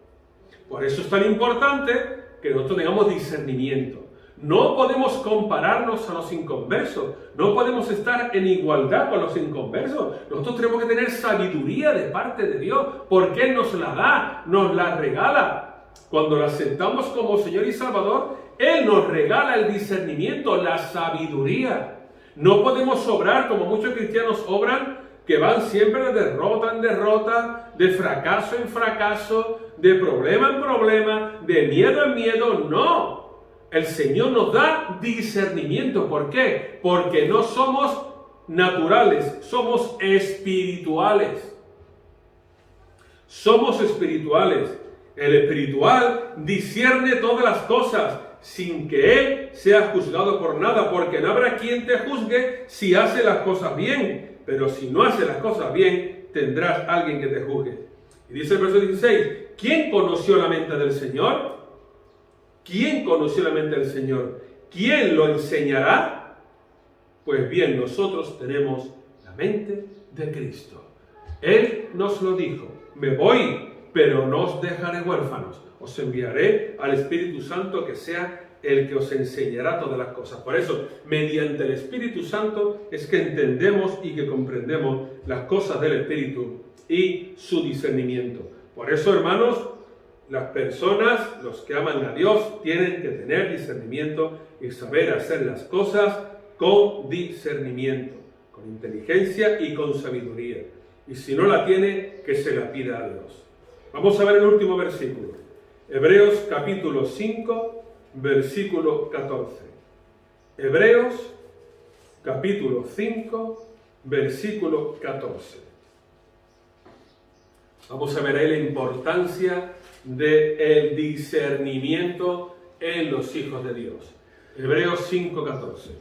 [SPEAKER 1] Por eso es tan importante que nosotros tengamos discernimiento. No podemos compararnos a los inconversos. No podemos estar en igualdad con los inconversos. Nosotros tenemos que tener sabiduría de parte de Dios, porque Él nos la da, nos la regala. Cuando la aceptamos como Señor y Salvador, Él nos regala el discernimiento, la sabiduría. No podemos obrar como muchos cristianos obran, que van siempre de derrota en derrota, de fracaso en fracaso, de problema en problema, de miedo en miedo. No. El Señor nos da discernimiento. ¿Por qué? Porque no somos naturales, somos espirituales. Somos espirituales. El espiritual discierne todas las cosas sin que él sea juzgado por nada, porque no habrá quien te juzgue si hace las cosas bien, pero si no hace las cosas bien, tendrás alguien que te juzgue. Y dice el verso 16, ¿quién conoció la mente del Señor? ¿Quién conoció la mente del Señor? ¿Quién lo enseñará? Pues bien, nosotros tenemos la mente de Cristo. Él nos lo dijo, me voy, pero no os dejaré huérfanos. Os enviaré al Espíritu Santo, que sea el que os enseñará todas las cosas. Por eso, mediante el Espíritu Santo es que entendemos y que comprendemos las cosas del Espíritu y su discernimiento. Por eso, hermanos, las personas, los que aman a Dios, tienen que tener discernimiento y saber hacer las cosas con discernimiento, con inteligencia y con sabiduría. Y si no la tiene, que se la pida a Dios. Vamos a ver el último versículo. Hebreos capítulo 5, versículo 14. Hebreos capítulo 5, versículo 14. Vamos a ver ahí la importancia del discernimiento en los hijos de Dios. Hebreos 5, 14.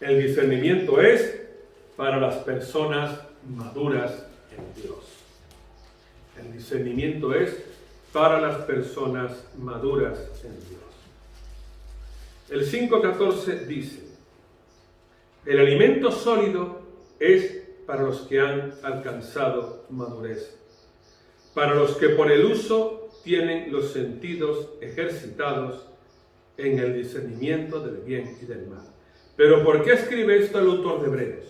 [SPEAKER 1] El discernimiento es para las personas maduras en Dios. El discernimiento es para las personas maduras en Dios. El 5.14 dice, el alimento sólido es para los que han alcanzado madurez, para los que por el uso tienen los sentidos ejercitados en el discernimiento del bien y del mal. Pero ¿por qué escribe esto el autor de Hebreos?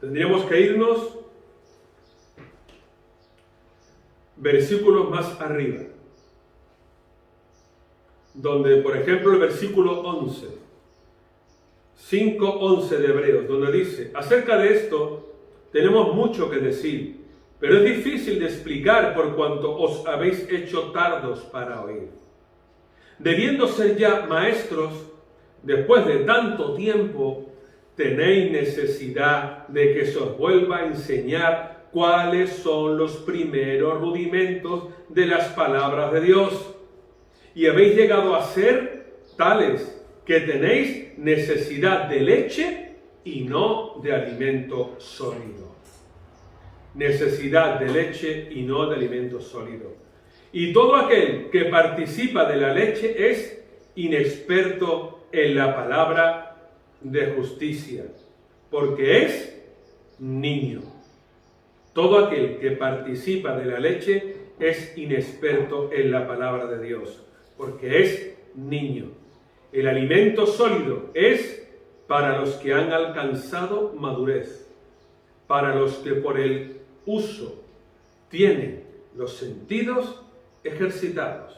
[SPEAKER 1] Tendríamos que irnos versículos más arriba, donde, por ejemplo, el versículo 11, 5:11 de Hebreos, donde dice, acerca de esto tenemos mucho que decir, pero es difícil de explicar por cuanto os habéis hecho tardos para oír. Debiendo ser ya maestros, después de tanto tiempo, tenéis necesidad de que se os vuelva a enseñar cuáles son los primeros rudimentos de las palabras de Dios. Y habéis llegado a ser tales que tenéis necesidad de leche y no de alimento sólido. Necesidad de leche y no de alimento sólido. Y todo aquel que participa de la leche es inexperto en la palabra de justicia, porque es niño. Todo aquel que participa de la leche es inexperto en la palabra de Dios, porque es niño. El alimento sólido es para los que han alcanzado madurez, para los que por el uso tienen los sentidos ejercitados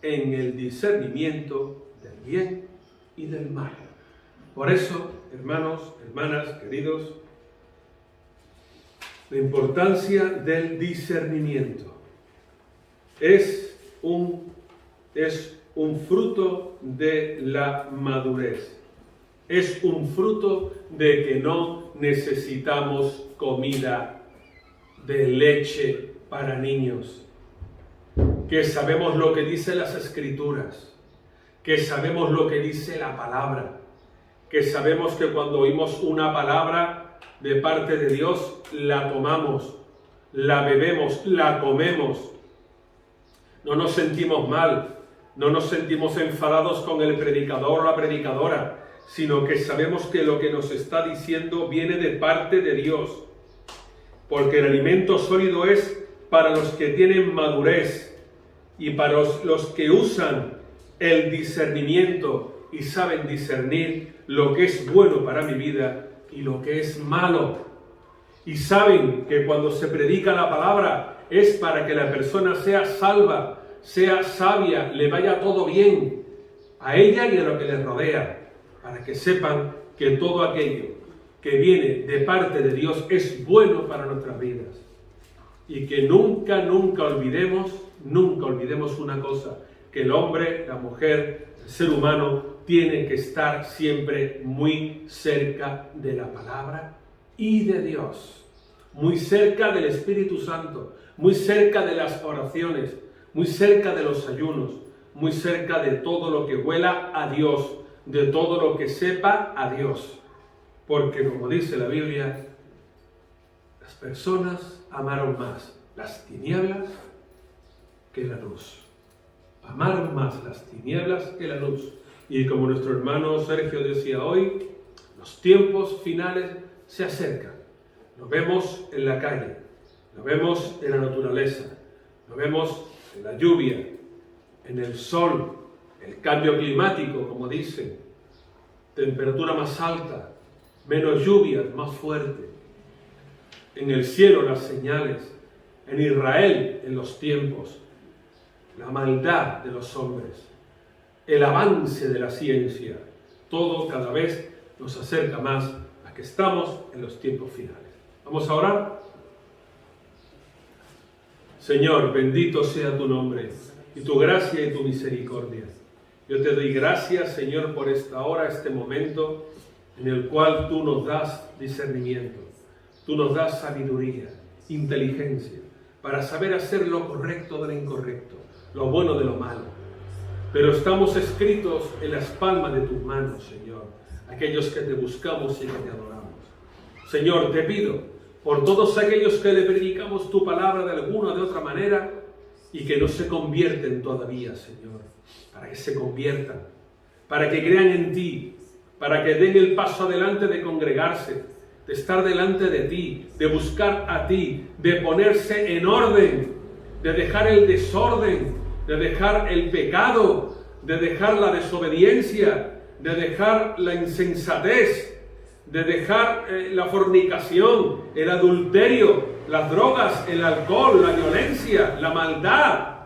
[SPEAKER 1] en el discernimiento del bien y del mal. Por eso, hermanos, hermanas, queridos, la importancia del discernimiento es un fruto de la madurez. Es un fruto de que no necesitamos comida de leche para niños, que sabemos lo que dicen las Escrituras, que sabemos lo que dice la palabra, que sabemos que cuando oímos una palabra de parte de Dios, la tomamos, la bebemos, la comemos. No nos sentimos mal, no nos sentimos enfadados con el predicador o la predicadora, sino que sabemos que lo que nos está diciendo viene de parte de Dios. Porque el alimento sólido es para los que tienen madurez y para los que usan el discernimiento y saben discernir lo que es bueno para mi vida y lo que es malo. Y saben que cuando se predica la palabra es para que la persona sea salva, sea sabia, le vaya todo bien a ella y a lo que le rodea, para que sepan que todo aquello que viene de parte de Dios es bueno para nuestras vidas. Y que nunca olvidemos una cosa, que el hombre, la mujer, el ser humano tiene que estar siempre muy cerca de la palabra y de Dios, muy cerca del Espíritu Santo, muy cerca de las oraciones, muy cerca de los ayunos, muy cerca de todo lo que huela a Dios, de todo lo que sepa a Dios. Porque como dice la Biblia, las personas amaron más las tinieblas que la luz. Amaron más las tinieblas que la luz. Y como nuestro hermano Sergio decía hoy, los tiempos finales se acercan. Lo vemos en la calle, lo vemos en la naturaleza, lo vemos en la lluvia, en el sol, el cambio climático, como dicen, temperatura más alta, menos lluvias, más fuerte. En el cielo las señales, en Israel en los tiempos, la maldad de los hombres, el avance de la ciencia, todo cada vez nos acerca más a que estamos en los tiempos finales. Vamos a orar. Señor, bendito sea tu nombre y tu gracia y tu misericordia. Yo te doy gracias, Señor, por esta hora, este momento en el cual tú nos das discernimiento, tú nos das sabiduría, inteligencia, para saber hacer lo correcto de lo incorrecto, lo bueno de lo malo. Pero estamos escritos en las palmas de tus manos, Señor, aquellos que te buscamos y que te adoramos. Señor, te pido por todos aquellos que le predicamos tu palabra de alguna o de otra manera y que no se convierten todavía, Señor, para que se conviertan, para que crean en ti, para que den el paso adelante de congregarse, de estar delante de ti, de buscar a ti, de ponerse en orden, de dejar el desorden, de dejar el pecado, de dejar la desobediencia, de dejar la insensatez, de dejar la fornicación, el adulterio, las drogas, el alcohol, la violencia, la maldad,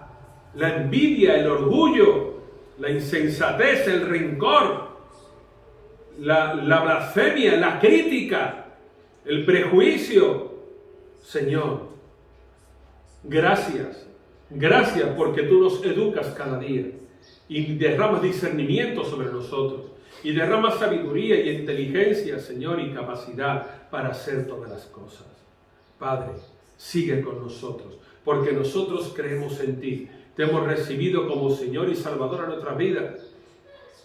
[SPEAKER 1] la envidia, el orgullo, la insensatez, el rencor, la blasfemia, la crítica, el prejuicio. Señor, gracias porque tú nos educas cada día y derramas discernimiento sobre nosotros y derramas sabiduría y inteligencia, Señor, y capacidad para hacer todas las cosas. Padre, sigue con nosotros, porque nosotros creemos en ti, te hemos recibido como Señor y Salvador a nuestras vidas.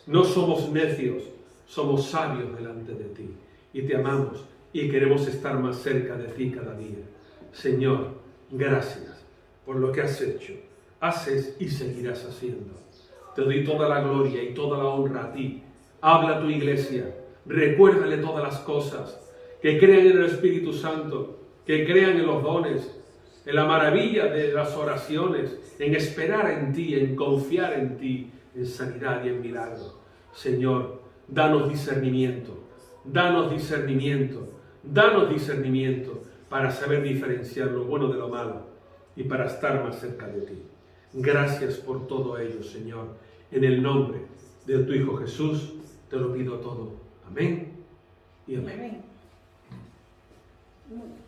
[SPEAKER 1] No somos necios, somos sabios delante de ti y te amamos y queremos estar más cerca de ti cada día. Señor, gracias por lo que has hecho, haces y seguirás haciendo. Te doy toda la gloria y toda la honra a ti. Habla a tu iglesia, recuérdale todas las cosas, que crean en el Espíritu Santo, que crean en los dones, en la maravilla de las oraciones, en esperar en ti, en confiar en ti, en sanidad y en milagro. Señor, danos discernimiento, danos discernimiento, danos discernimiento para saber diferenciar lo bueno de lo malo y para estar más cerca de ti. Gracias por todo ello, Señor. En el nombre de tu Hijo Jesús, te lo pido todo. Amén y amén. Amén.